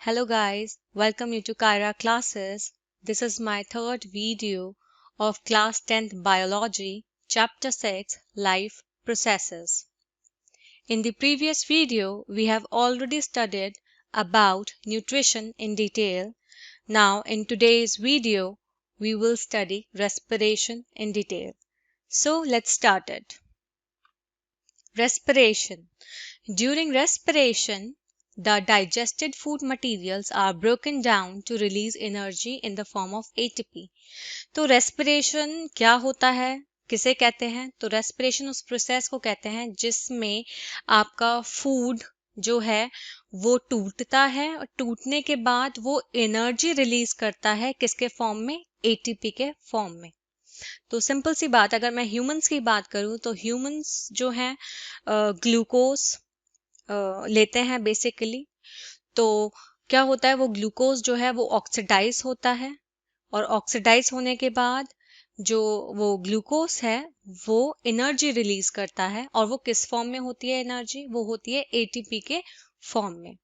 Hello guys, welcome you to Kyra classes. This is my third video of class 10th biology, chapter 6, life processes. In the previous video, we have already studied about nutrition in detail. Now in today's video, we will study respiration in detail. So let's start it. Respiration. During respiration, the digested food materials are broken down to release energy in the form of ATP. तो respiration क्या होता है, किसे कहते हैं? तो respiration उस process को कहते हैं जिसमें आपका फूड जो है वो टूटता है और टूटने के बाद वो एनर्जी रिलीज करता है किसके फॉर्म में? एटीपी के फॉर्म में। तो सिंपल सी बात, अगर मैं ह्यूमंस की बात करूं तो ह्यूमंस जो हैं ग्लूकोज लेते हैं बेसिकली। तो क्या होता है, वो ग्लूकोज जो है वो ऑक्सीडाइज होता है और ऑक्सीडाइज होने के बाद जो वो ग्लूकोज है वो एनर्जी रिलीज करता है। और वो किस फॉर्म में होती है एनर्जी? वो होती है एटीपी के फॉर्म में।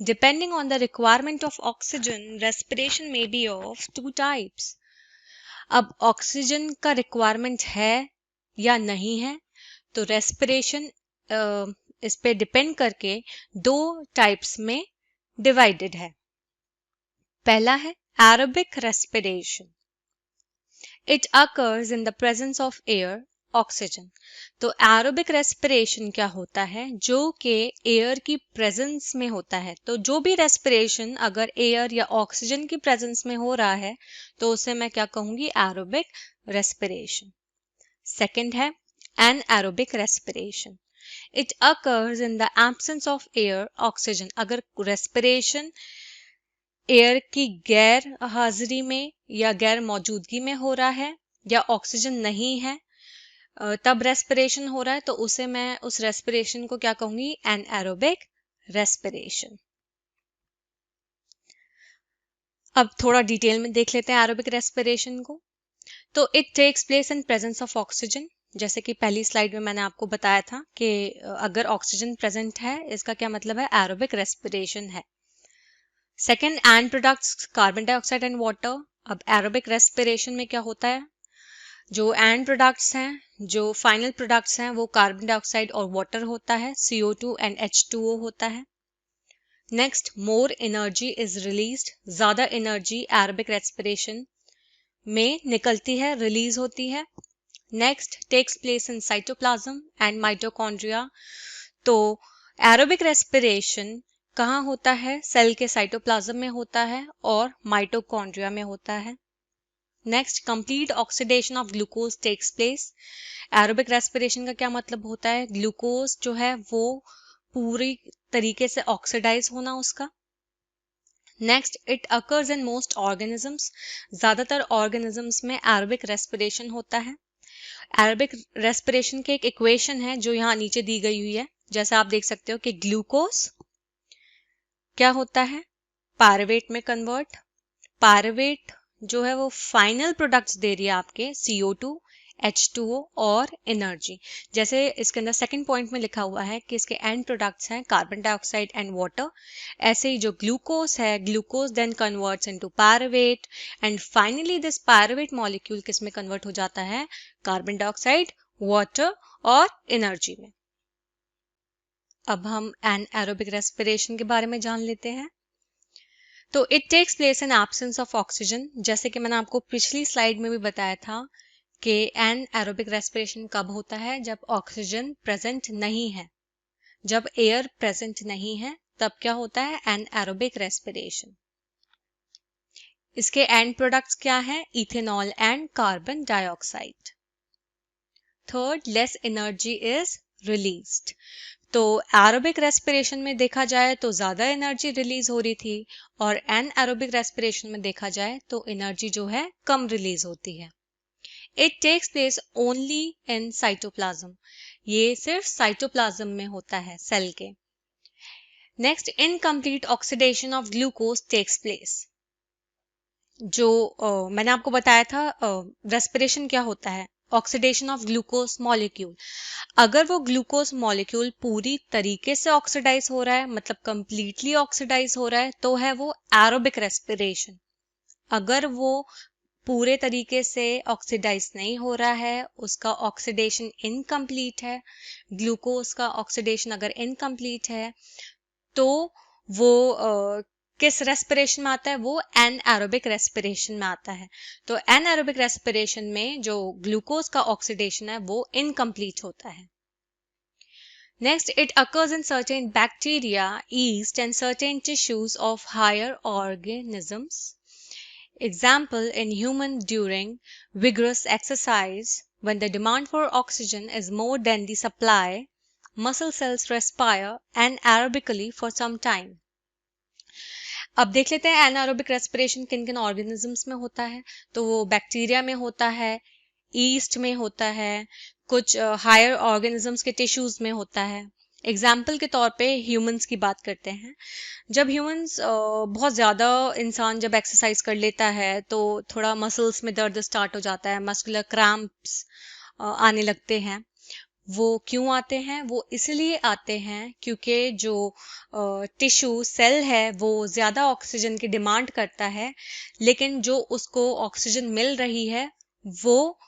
Depending on the requirement of oxygen, respiration may be of two types. अब ऑक्सीजन का रिक्वायरमेंट है या नहीं है, तो रेस्पिरेशन इस पे डिपेंड करके दो टाइप्स में डिवाइडेड है। पहला है aerobic respiration. It occurs in the presence of air, oxygen. तो एरोबिक रेस्पिरेशन क्या होता है? जो कि एयर की प्रेजेंस में होता है। तो जो भी रेस्पिरेशन अगर एयर या ऑक्सीजन की प्रेजेंस में हो रहा है तो उसे मैं क्या कहूंगी? Aerobic respiration. सेकंड है anaerobic respiration. It occurs in the absence of air, oxygen. अगर रेस्पिरेशन एयर की गैर हाजिरी में या गैर मौजूदगी में हो रहा है या ऑक्सीजन नहीं है तब रेस्पिरेशन हो रहा है, तो उसे मैं उस रेस्पिरेशन को क्या कहूंगी? Anaerobic respiration. अब थोड़ा डिटेल में देख लेते हैं एरोबिक रेस्पिरेशन को। तो it takes place in presence of oxygen. जैसे कि पहली स्लाइड में मैंने आपको बताया था कि अगर ऑक्सीजन प्रेजेंट है इसका क्या मतलब है? एरोबिक रेस्पिरेशन है। Second, and products carbon dioxide and water. अब एरोबिक रेस्पिरेशन में क्या होता है? जो एंड प्रोडक्ट्स हैं, जो फाइनल प्रोडक्ट्स हैं, वो कार्बन डाइऑक्साइड और वाटर होता है, CO2 एंड H2O होता है। Next, more energy is released. ज्यादा एनर्जी एरोबिक रेस्पिरेशन में निकलती है, रिलीज होती है। Next, takes place in cytoplasm and mitochondria. तो एरोबिक रेस्पिरेशन कहाँ होता है? सेल के साइटोप्लाज्म में होता है और माइटोकॉन्ड्रिया में होता है। Next, complete oxidation of glucose takes place. Aerobic respiration का क्या मतलब होता है? ग्लूकोज जो है वो पूरी तरीके से ऑक्सीडाइज होना उसका। Next, it occurs in most organisms. ज्यादातर ऑर्गेनिजम्स में एरोबिक रेस्पिरेशन होता है। एरोबिक रेस्पिरेशन की एक इक्वेशन है जो यहाँ नीचे दी गई हुई है। जैसा आप देख सकते हो कि ग्लूकोज क्या होता है? पायरुवेट में कन्वर्ट। पायरुवेट जो है वो फाइनल प्रोडक्ट्स दे रही है आपके CO2, H2O और एनर्जी। जैसे इसके अंदर सेकंड पॉइंट में लिखा हुआ है कि इसके एंड प्रोडक्ट्स हैं कार्बन डाइऑक्साइड एंड वाटर, ऐसे ही जो ग्लूकोज है, glucose then converts into pyruvate and finally this pyruvate molecule किस में कन्वर्ट हो जाता है? कार्बन डाइऑक्साइड, वाटर और एनर्जी में। अब हम एनएरोबिक रेस्पिरेशन के बारे में जान लेते हैं। तो it takes place in absence of oxygen. जैसे कि मैंने आपको पिछली स्लाइड में भी बताया था कि एनएरोबिक रेस्पिरेशन कब होता है? जब ऑक्सीजन प्रेजेंट नहीं है। जब एयर प्रेजेंट नहीं है तब क्या होता है? Anaerobic respiration. इसके एंड प्रोडक्ट्स क्या हैं? Ethanol and carbon dioxide. Third, less energy is released. तो एरोबिक रेस्पिरेशन में देखा जाए तो ज्यादा एनर्जी रिलीज हो रही थी और एनएरोबिक रेस्पिरेशन में देखा जाए तो एनर्जी जो है कम रिलीज होती है। It takes place only in cytoplasm. ये सिर्फ साइटोप्लाज्म में होता है सेल के। Next, incomplete oxidation of glucose takes place. जो मैंने आपको बताया था रेस्पिरेशन क्या होता है? Oxidation of glucose molecule. अगर वो ग्लूकोज मॉलिक्यूल पूरी तरीके से ऑक्सीडाइज हो रहा है, मतलब कंप्लीटली ऑक्सीडाइज हो रहा है, तो है वो एरोबिक रेस्पिरेशन। अगर वो पूरे तरीके से ऑक्सीडाइज नहीं हो रहा है, उसका ऑक्सीडेशन इनकम्प्लीट है, ग्लूकोज का ऑक्सीडेशन अगर इनकम्प्लीट है, तो वो किस रेस्पिरेशन में आता है? वो एनएरोबिक रेस्पिरेशन में आता है। तो एनएरोबिक रेस्पिरेशन में जो ग्लूकोज का ऑक्सीडेशन है वो इनकम्प्लीट होता है। Next, it occurs in certain bacteria, yeast, and certain tissues of higher organisms. Example, in human during vigorous exercise, when the demand for oxygen is more than the supply, muscle cells respire anaerobically for some time. अब देख लेते हैं anaerobic respiration किन किन organisms में होता है। तो वो बैक्टीरिया में होता है, ईस्ट में होता है, कुछ हायर ऑर्गेनिजम्स के टिश्यूज में होता है। एग्जाम्पल के तौर पे ह्यूमंस की बात करते हैं। जब ह्यूमंस बहुत ज़्यादा इंसान जब एक्सरसाइज कर लेता है तो थोड़ा मसल्स में दर्द स्टार्ट हो जाता है, मस्कुलर क्रैम्प्स आने लगते हैं। वो क्यों आते हैं? वो इसलिए आते हैं क्योंकि जो टिश्यू सेल है वो ज़्यादा ऑक्सीजन की डिमांड करता है, लेकिन जो उसको ऑक्सीजन मिल रही है वो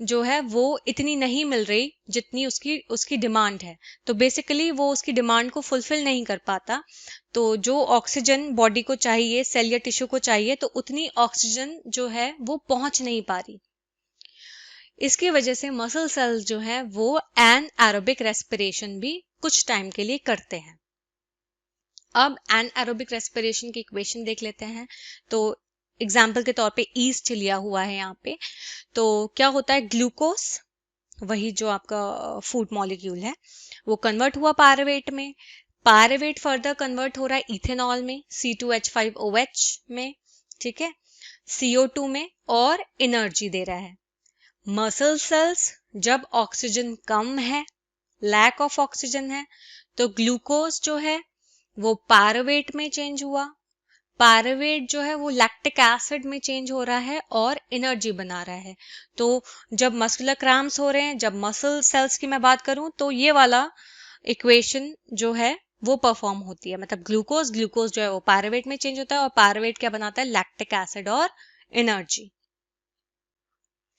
जो है वो इतनी नहीं मिल रही जितनी उसकी उसकी डिमांड है। तो बेसिकली वो उसकी डिमांड को फुलफिल नहीं कर पाता। तो जो ऑक्सीजन बॉडी को चाहिए, सेल या टिश्यू को चाहिए, तो उतनी ऑक्सीजन जो है वो पहुंच नहीं पा रही। इसकी वजह से मसल सेल्स जो है वो एनएरोबिक रेस्पिरेशन भी कुछ टाइम के लिए करते हैं। अब एनएरोबिक रेस्पिरेशन की इक्वेशन देख लेते हैं। तो एग्जाम्पल के तौर पे ईस्ट लिया हुआ है यहाँ पे। तो क्या होता है? ग्लूकोज, वही जो आपका फूड मॉलिक्यूल है, वो कन्वर्ट हुआ पायरुवेट में। पायरुवेट फर्दर कन्वर्ट हो रहा है इथेनॉल में, C2H5OH में, ठीक है, CO2 में, और एनर्जी दे रहा है। मसल सेल्स जब ऑक्सीजन कम है, लैक ऑफ ऑक्सीजन है, तो ग्लूकोज जो है वो पायरुवेट में चेंज हुआ। पायरुवेट जो है वो लैक्टिक एसिड में चेंज हो रहा है और एनर्जी बना रहा है। तो जब मस्कुलर क्रैम्प्स हो रहे हैं, जब मसल सेल्स की मैं बात करूं, तो ये वाला इक्वेशन जो है वो परफॉर्म होती है। मतलब ग्लूकोज जो है वो पायरुवेट में चेंज होता है और पायरुवेट क्या बनाता है? लैक्टिक एसिड और energy.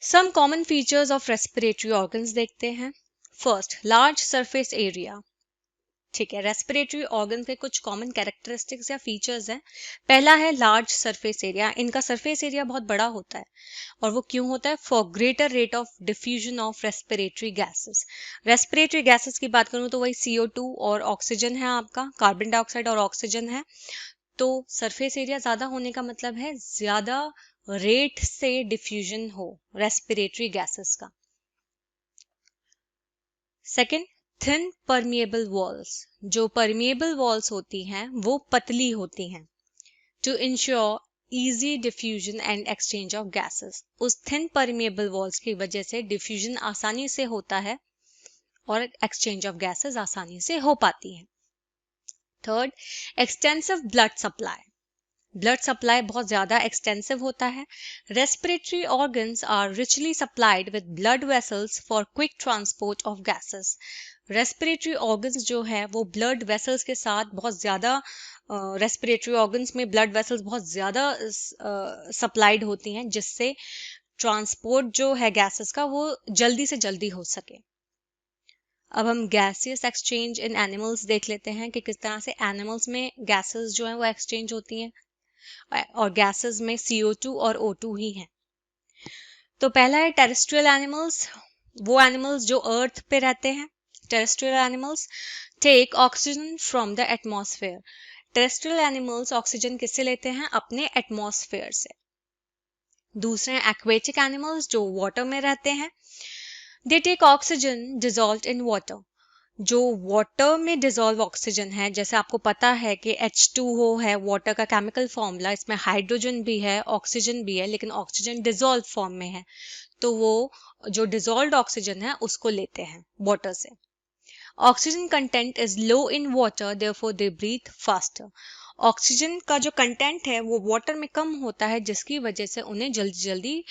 Some common features of respiratory organs देखते हैं। First, large surface area. ठीक है, रेस्पिरेटरी ऑर्गन के कुछ कॉमन कैरेक्टरिस्टिक्स या फीचर्स हैं। पहला है लार्ज सरफेस एरिया। इनका सरफेस एरिया बहुत बड़ा होता है। और वो क्यों होता है? For greater rate of diffusion of respiratory gases. Respiratory gases की बात करूं तो वही CO2 और ऑक्सीजन है, आपका कार्बन डाइऑक्साइड और ऑक्सीजन है। तो सरफेस एरिया ज्यादा होने का मतलब है ज्यादा रेट से डिफ्यूजन हो रेस्पिरेटरी गैसेस का। Second, thin permeable walls. जो परमिएबल वॉल्स होती हैं वो पतली होती हैं to ensure easy diffusion and exchange of gases. उस थिन परमिएबल वॉल्स की वजह से डिफ्यूजन आसानी से होता है और एक्सचेंज ऑफ गैसेस आसानी से हो पाती है। Third, extensive blood supply. Blood supply बहुत ज्यादा एक्सटेंसिव होता है। Respiratory organs are richly supplied with blood vessels for quick transport of gases. Respiratory organs जो है वो ब्लड वेसल्स के साथ बहुत ज्यादा, रेस्पिरेटरी ऑर्गन्स में ब्लड वेसल्स बहुत ज्यादा सप्लाइड होती हैं, जिससे ट्रांसपोर्ट जो है गैसेस का वो जल्दी से जल्दी हो सके। अब हम गैसियस एक्सचेंज इन एनिमल्स देख लेते हैं कि किस तरह से एनिमल्स में गैसेस जो है वो एक्सचेंज होती हैं, और गैसेस में CO2 और O2 ही हैं। तो पहला है टेरेस्ट्रियल एनिमल्स। वो एनिमल्स जो अर्थ पे रहते हैं। Terrestrial animals take oxygen from the atmosphere. Terrestrial animals oxygen किससे लेते हैं? अपने एटमॉस्फेयर से। दूसरे हैं एक्वेटिक एनिमल्स जो वाटर में रहते हैं। They take oxygen dissolved in water. जो वाटर में डिजॉल्व ऑक्सीजन है, जैसे आपको पता है कि H2O है वाटर का केमिकल फॉर्मूला, इसमें हाइड्रोजन भी है, ऑक्सीजन भी है, लेकिन ऑक्सीजन डिजॉल्व फॉर्म में है, तो वो जो डिजॉल्व्ड ऑक्सीजन है उसको लेते हैं वाटर से। Oxygen content is low in water, therefore they breathe faster. Oxygen का जो कंटेंट है वो वाटर में कम होता है, जिसकी वजह से उन्हें जल्दी जल्दी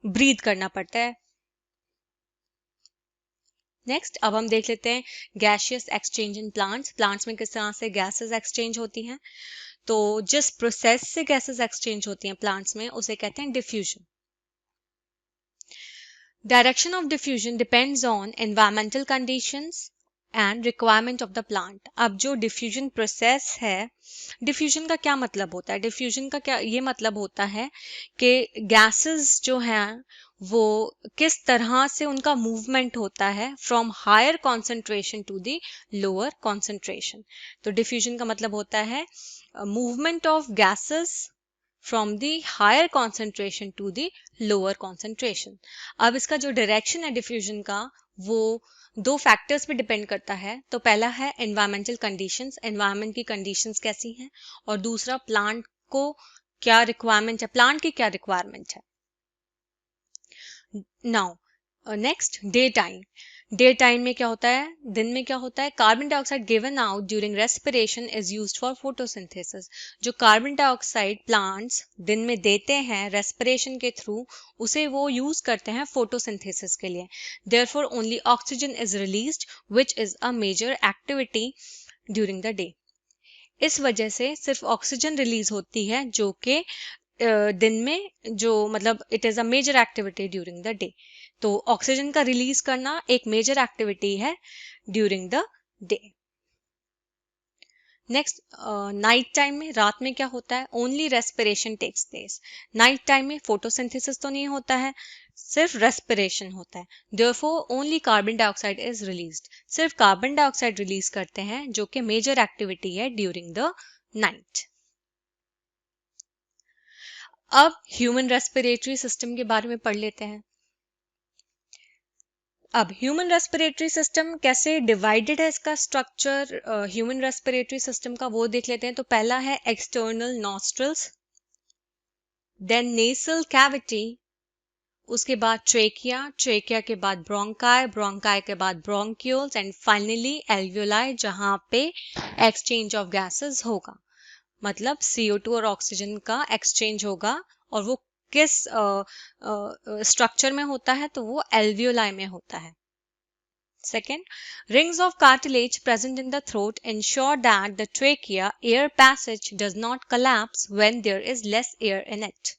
ब्रीथ करना पड़ता है। नेक्स्ट अब हम देख लेते हैं gaseous exchange in plants. Plants में किस तरह से गैसेस एक्सचेंज होती हैं। तो जिस प्रोसेस से गैसेस एक्सचेंज होती हैं प्लांट्स में उसे कहते हैं diffusion. Direction of diffusion depends on environmental conditions and requirement of the plant. अब जो डिफ्यूजन प्रोसेस है, डिफ्यूजन का क्या मतलब होता है? डिफ्यूजन का क्या ये मतलब होता है कि गैसेस जो हैं वो किस तरह से उनका मूवमेंट होता है from higher concentration to the lower concentration. तो डिफ्यूजन का मतलब होता है movement of gases from the higher concentration to the lower concentration. अब इसका जो डायरेक्शन है डिफ्यूजन का वो दो फैक्टर्स पे डिपेंड करता है। तो पहला है एनवायरमेंटल कंडीशंस, एनवायरमेंट की कंडीशंस कैसी हैं, और दूसरा प्लांट को क्या रिक्वायरमेंट है, प्लांट की क्या रिक्वायरमेंट है। Now next day time. Day time में क्या होता है, दिन में क्या होता है, carbon dioxide given out during respiration is used for photosynthesis. जो कार्बन डाइऑक्साइड प्लांट्स दिन में देते हैं रेस्पिरेशन के थ्रू, उसे वो यूज करते हैं फोटोसिंथेसिस के लिए। Therefore only oxygen is released which is a major activity during the day. इस वजह से सिर्फ ऑक्सीजन रिलीज होती है जो कि दिन में जो मतलब it is a major activity during the day. तो ऑक्सीजन का रिलीज करना एक मेजर एक्टिविटी है during the day. Next night time में, रात में क्या होता है, only respiration takes place. Night time में फोटोसिंथेसिस तो नहीं होता है, सिर्फ रेस्पिरेशन होता है। Therefore only carbon dioxide is released. सिर्फ कार्बन डाइऑक्साइड रिलीज करते हैं जो कि मेजर एक्टिविटी है ड्यूरिंग द नाइट। अब ह्यूमन रेस्पिरेटरी सिस्टम के बारे में पढ़ लेते हैं। अब ह्यूमन रेस्पिरेटरी सिस्टम कैसे डिवाइडेड है, इसका स्ट्रक्चर ह्यूमन रेस्पिरेटरी सिस्टम का वो देख लेते हैं। तो पहला है external nostrils, then nasal cavity, उसके बाद ट्रेकिया, ट्रेकिया के बाद ब्रोंकाई, ब्रोंकाई के बाद ब्रोंक्यूल्स एंड फाइनली एल्वियोलाई, जहां पे एक्सचेंज ऑफ गैसेस होगा। मतलब CO2 और ऑक्सीजन का एक्सचेंज होगा, और वो किस स्ट्रक्चर में होता है, तो वो एल्वियोलाई में होता है। Second, rings of cartilage present in the throat ensure that the trachea air passage does not collapse when there is less air in it.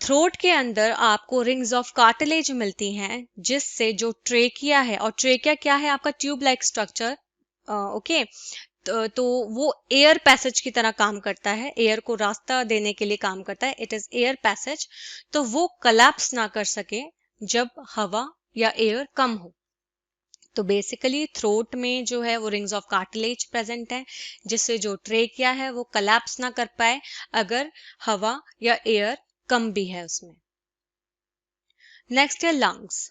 Throat के अंदर आपको रिंग्स ऑफ कार्टिलेज मिलती हैं जिससे जो ट्रेकिया है, और ट्रेकिया क्या है, आपका ट्यूब लाइक स्ट्रक्चर, ओके, तो वो एयर पैसेज की तरह काम करता है, एयर को रास्ता देने के लिए काम करता है, इट इज एयर पैसेज। तो वो कोलैप्स ना कर सके जब हवा या एयर कम हो। तो बेसिकली थ्रोट में जो है वो रिंग्स ऑफ कार्टिलेज प्रेजेंट है जिससे जो ट्रेकिया है वो कोलैप्स ना कर पाए अगर हवा या एयर कम भी है उसमें। नेक्स्ट है lungs,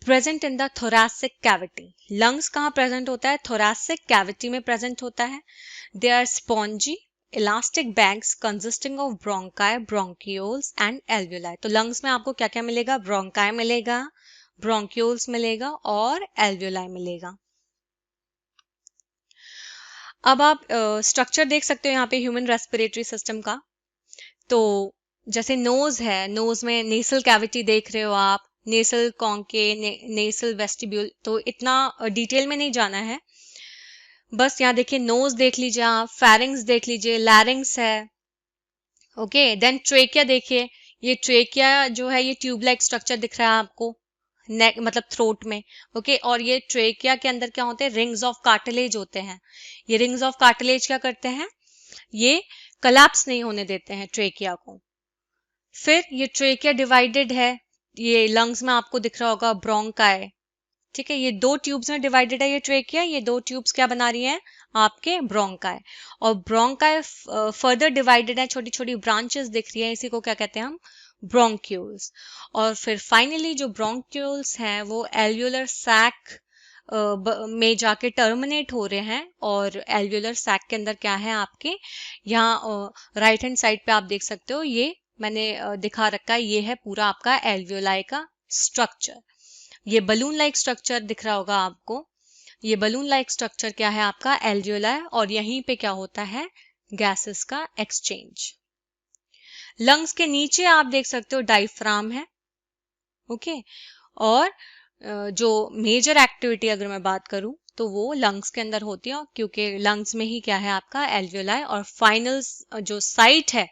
present in the thoracic cavity. Lungs कहाँ प्रेजेंट होता है, थोरैसिक कैविटी में प्रेजेंट होता है। They are spongy elastic bags consisting of bronchi, bronchioles and alveoli. तो लंग्स में आपको क्या क्या मिलेगा, ब्रोंकाई मिलेगा, ब्रोंक्यूल्स मिलेगा और एल्वियोलाई मिलेगा। अब आप स्ट्रक्चर देख सकते हो यहाँ पे ह्यूमन रेस्पिरेटरी सिस्टम का। तो जैसे नोज है, नोज में नेसल कैविटी देख रहे हो आप, नेसल कॉन्के, नेसल वेस्टिब्यूल। तो इतना डिटेल में नहीं जाना है, बस यहाँ देखिए नोज देख लीजिए आप, फेरिंग्स देख लीजिए, लैरिंग्स है, ओके। देन ट्रेकिया देखिए, ये ट्रेकिया जो है ये ट्यूब लाइक स्ट्रक्चर दिख रहा है आपको नेक मतलब थ्रोट में, ओके। और ये ट्रेकिया के अंदर क्या होते हैं, रिंग्स ऑफ कार्टिलेज होते हैं। ये रिंग्स ऑफ कार्टिलेज क्या करते हैं, ये कोलैप्स नहीं होने देते हैं ट्रेकिया को। फिर ये ट्रेकिया डिवाइडेड है, ये लंग्स में आपको दिख रहा होगा ब्रोंकाई, ठीक है। ये दो ट्यूब्स में डिवाइडेड है ये ट्रेकिया, ये दो ट्यूब्स क्या बना रही हैं, आपके ब्रोंकाई। और ब्रोंकाई फर्दर डिवाइडेड है, छोटी छोटी ब्रांचेस दिख रही है, इसी को क्या कहते हैं हम, ब्रोंक्यूल्स। और फिर फाइनली जो ब्रोंक्यूल्स हैं वो एल्वियोलर सैक में जाके टर्मिनेट हो रहे हैं। और एल्वियोलर सैक के अंदर क्या है आपके, यहाँ राइट हैंड साइड पे आप देख सकते हो, ये मैंने दिखा रखा है, ये है पूरा आपका एल्वियोलाई का स्ट्रक्चर। ये बलून लाइक स्ट्रक्चर दिख रहा होगा आपको, ये बलून लाइक स्ट्रक्चर क्या है आपका, एल्वियोलाई। और यहीं पे क्या होता है, गैसेस का एक्सचेंज। लंग्स के नीचे आप देख सकते हो डायफ्राम है, ओके। और जो मेजर एक्टिविटी अगर मैं बात करूं तो वो लंग्स के अंदर होती है, क्योंकि लंग्स में ही क्या है आपका एल्वियोलाई, और फाइनल जो साइट है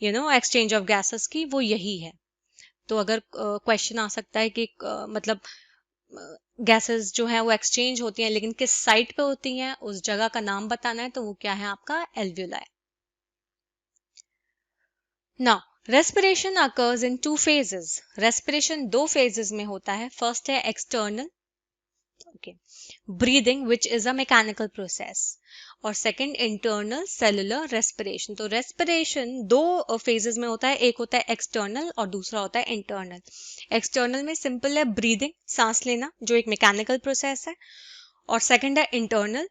एक्सचेंज ऑफ गैसेस की, वो यही है। तो अगर क्वेश्चन आ सकता है कि मतलब गैसेस जो है वो एक्सचेंज होती हैं लेकिन किस साइट पे होती हैं, उस जगह का नाम बताना है, तो वो क्या है आपका alveoli. Now respiration occurs in 2 phases। Respiration 2 phases में होता है। फर्स्ट है external, okay, breathing which is a mechanical process, और सेकंड इंटरनल सेलुलर रेस्पिरेशन। तो रेस्पिरेशन 2 phases में होता है, एक होता है एक्सटर्नल और दूसरा होता है इंटरनल। एक्सटर्नल में सिंपल है ब्रीदिंग, सांस लेना, जो एक मैकेनिकल प्रोसेस है, और सेकंड है इंटरनल,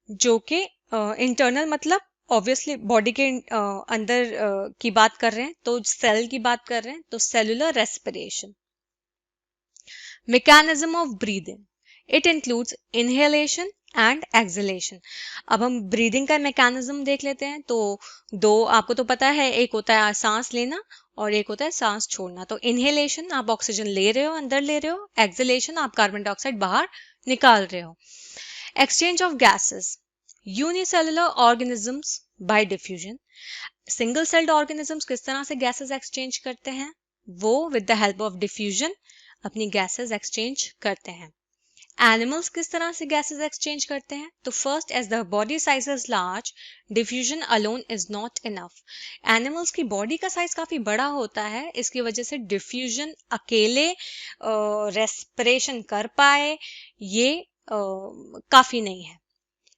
जो कि इंटरनल मतलब ऑब्वियसली बॉडी के अंदर की बात कर रहे हैं, तो सेल की बात कर रहे हैं, तो cellular respiration. Mechanism of breathing, it includes inhalation and exhalation. अब हम ब्रीदिंग का मैकेनिज्म देख लेते हैं। तो दो आपको तो पता है, एक होता है सांस लेना और एक होता है सांस छोड़ना। तो इनहेलेशन आप ऑक्सीजन ले रहे हो, अंदर ले रहे हो, एक्सहेलेशन आप कार्बन डाइऑक्साइड बाहर निकाल रहे हो। Exchange of gases, unicellular organisms bye diffusion. Single celled organisms किस तरह से गैसेस एक्सचेंज करते हैं, वो with the help of diffusion अपनी गैसेस एक्सचेंज करते हैं। एनिमल्स किस तरह से गैसेस एक्सचेंज करते हैं, तो first as the body size is large, diffusion alone is not enough. Animals की बॉडी का साइज काफी बड़ा होता है, इसकी वजह से डिफ्यूजन अकेले रेस्पिरेशन कर पाए ये काफी नहीं है।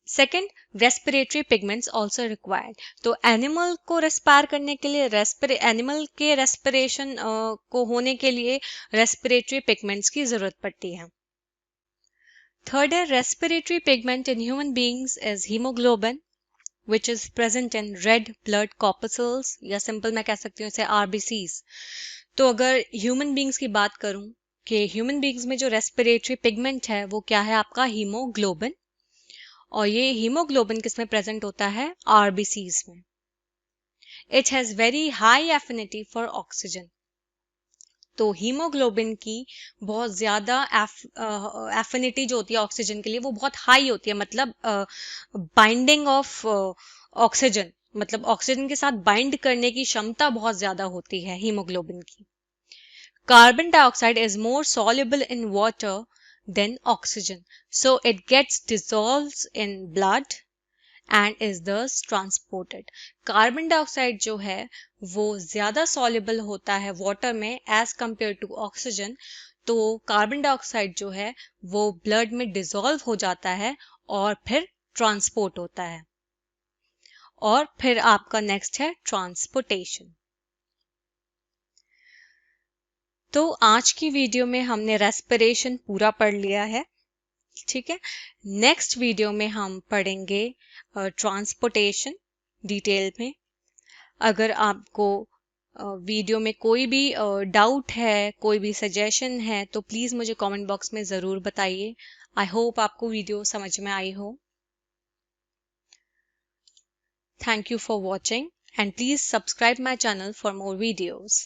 Second, respiratory pigments also required. तो एनिमल को रेस्पायर करने के लिए एनिमल के रेस्पिरेशन को होने के लिए रेस्पिरेटरी पिगमेंट्स की जरूरत पड़ती है। थर्ड है respiratory pigment in human beings is haemoglobin which is present in red blood corpuscles, या सिंपल मैं कह सकती हूँ इसे आरबीसीज। तो अगर ह्यूमन बींग्स की बात करूं कि ह्यूमन बींग्स में जो रेस्पिरेटरी पिगमेंट है वो क्या है आपका हीमोग्लोबिन, और ये हीमोग्लोबिन किसमें प्रेजेंट होता है, आरबीसीज में। It has very high affinity for oxygen. तो हीमोग्लोबिन की बहुत ज्यादा एफिनिटी जो होती है ऑक्सीजन के लिए वो बहुत हाई होती है, मतलब बाइंडिंग ऑफ ऑक्सीजन, मतलब ऑक्सीजन के साथ बाइंड करने की क्षमता बहुत ज्यादा होती है हीमोग्लोबिन की। Carbon dioxide is more soluble in water than oxygen, so it gets dissolved in blood and is thus transported. Carbon dioxide जो है वो ज्यादा soluble होता है वाटर में एज कंपेयर टू ऑक्सीजन। तो कार्बन डाइऑक्साइड जो है वो ब्लड में डिसॉल्व हो जाता है और फिर ट्रांसपोर्ट होता है। और फिर आपका नेक्स्ट है ट्रांसपोर्टेशन। तो आज की वीडियो में हमने रेस्पिरेशन पूरा पढ़ लिया है, ठीक है। नेक्स्ट वीडियो में हम पढ़ेंगे ट्रांसपोर्टेशन डिटेल में। अगर आपको वीडियो में कोई भी डाउट है, कोई भी सजेशन है, तो प्लीज मुझे कमेंट बॉक्स में जरूर बताइए। आई होप आपको वीडियो समझ में आई हो। Thank you for watching and please subscribe my channel for more videos.